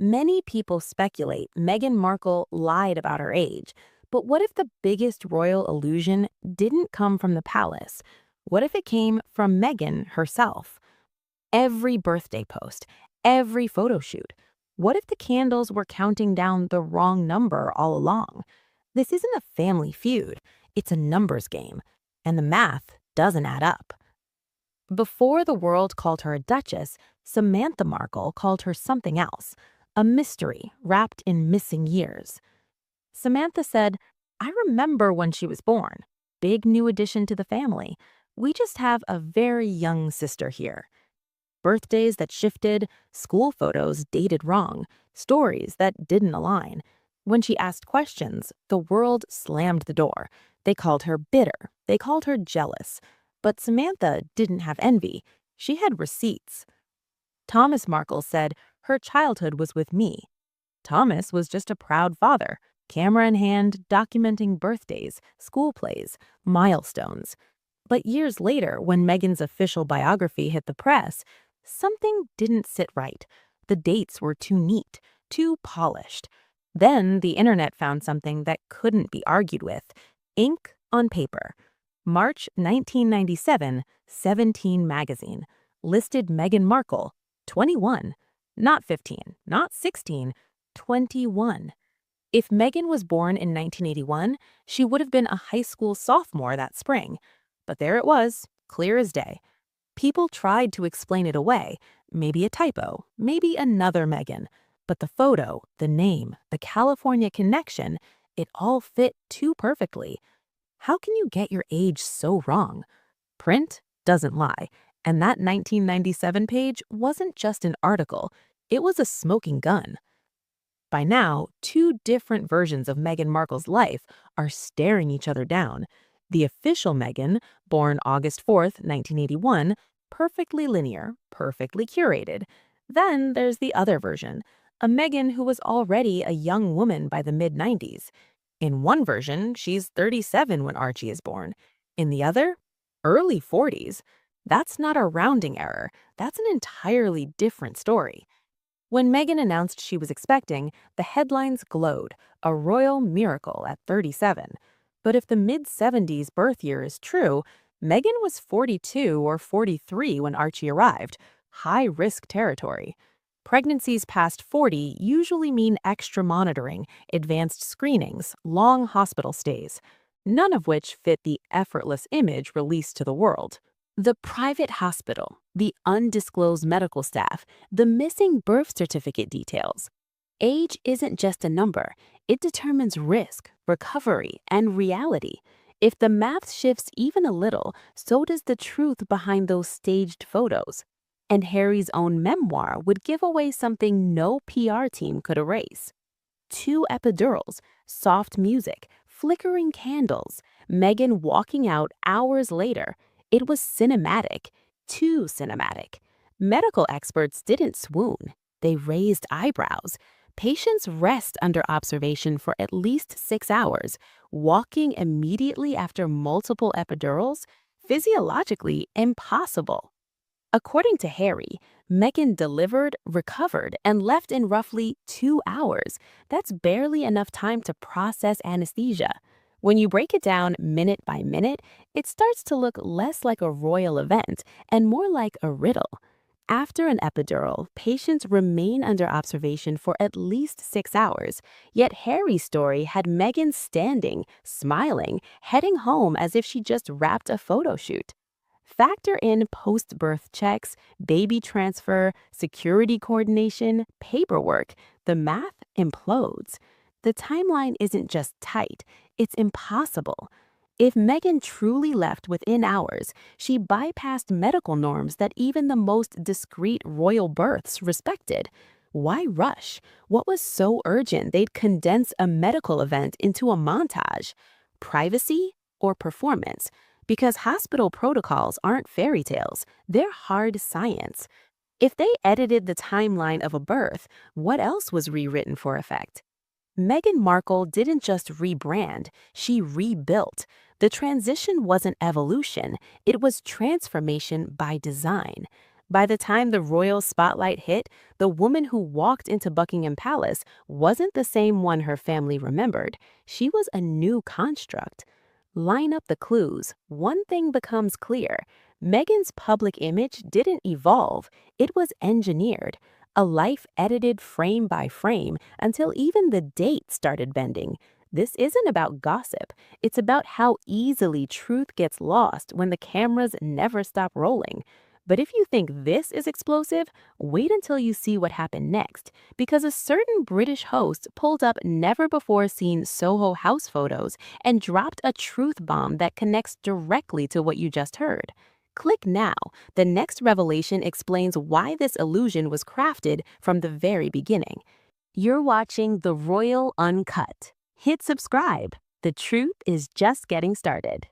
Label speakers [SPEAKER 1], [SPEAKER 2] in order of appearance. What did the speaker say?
[SPEAKER 1] Many people speculate Meghan Markle lied about her age, but what if the biggest royal illusion didn't come from the palace? What if it came from Meghan herself? Every birthday post, every photo shoot. What if the candles were counting down the wrong number all along? This isn't a family feud, it's a numbers game, and the math doesn't add up. Before the world called her a duchess, Samantha Markle called her something else, a mystery wrapped in missing years. Samantha said, "I remember when she was born. Big new addition to the family. We just have a very young sister here." Birthdays that shifted, school photos dated wrong, stories that didn't align. When she asked questions, the world slammed the door. They called her bitter. They called her jealous. But Samantha didn't have envy. She had receipts. Thomas Markle said, "Her childhood was with me." Thomas was just a proud father, camera in hand, documenting birthdays, school plays, milestones. But years later, when Meghan's official biography hit the press, something didn't sit right. The dates were too neat, too polished. Then the internet found something that couldn't be argued with: ink on paper. March 1997, 17 magazine listed Meghan Markle, 21, not 15, not 16, 21. If Meghan was born in 1981, she would have been a high school sophomore that spring. But there it was, clear as day. People tried to explain it away, maybe a typo, maybe another Meghan. But the photo, the name, the California connection, it all fit too perfectly. How can you get your age so wrong? Print doesn't lie, and that 1997 page wasn't just an article, it was a smoking gun. By now, two different versions of Meghan Markle's life are staring each other down. The official Meghan, born August 4th, 1981, perfectly linear, perfectly curated. Then there's the other version, a Meghan who was already a young woman by the mid-90s. In one version, she's 37 when Archie is born. In the other, early 40s. That's not a rounding error. That's an entirely different story. When Meghan announced she was expecting, the headlines glowed, a royal miracle at 37. But if the mid-70s birth year is true, Meghan was 42 or 43 when Archie arrived, high-risk territory. Pregnancies past 40 usually mean extra monitoring, advanced screenings, long hospital stays, none of which fit the effortless image released to the world. The private hospital, the undisclosed medical staff, the missing birth certificate details. Age isn't just a number, it determines risk, recovery, and reality. If the math shifts even a little, so does the truth behind those staged photos. And Harry's own memoir would give away something no PR team could erase. 2 epidurals, soft music, flickering candles, Meghan walking out hours later. It was cinematic, too cinematic. Medical experts didn't swoon. They raised eyebrows. Patients rest under observation for at least 6 hours, walking immediately after multiple epidurals, physiologically impossible. According to Harry, Meghan delivered, recovered, and left in roughly 2 hours. That's barely enough time to process anesthesia. When you break it down minute by minute, it starts to look less like a royal event and more like a riddle. After an epidural, patients remain under observation for at least 6 hours, yet Harry's story had Meghan standing, smiling, heading home as if she just wrapped a photo shoot. Factor in post-birth checks, baby transfer, security coordination, paperwork. The math implodes. The timeline isn't just tight, it's impossible. If Meghan truly left within hours, she bypassed medical norms that even the most discreet royal births respected. Why rush? What was so urgent they'd condense a medical event into a montage? Privacy or performance? Because hospital protocols aren't fairy tales, they're hard science. If they edited the timeline of a birth, what else was rewritten for effect? Meghan Markle didn't just rebrand, she rebuilt. The transition wasn't evolution, it was transformation by design. By the time the royal spotlight hit, the woman who walked into Buckingham Palace wasn't the same one her family remembered. She was a new construct. Line up the clues. One thing becomes clear. Meghan's public image didn't evolve, it was engineered. A life edited frame by frame until even the date started bending. This isn't about gossip. It's about how easily truth gets lost when the cameras never stop rolling. But if you think this is explosive, wait until you see what happened next, because a certain British host pulled up never-before-seen Soho House photos and dropped a truth bomb that connects directly to what you just heard. Click now. The next revelation explains why this illusion was crafted from the very beginning. You're watching The Royal Uncut. Hit subscribe. The truth is just getting started.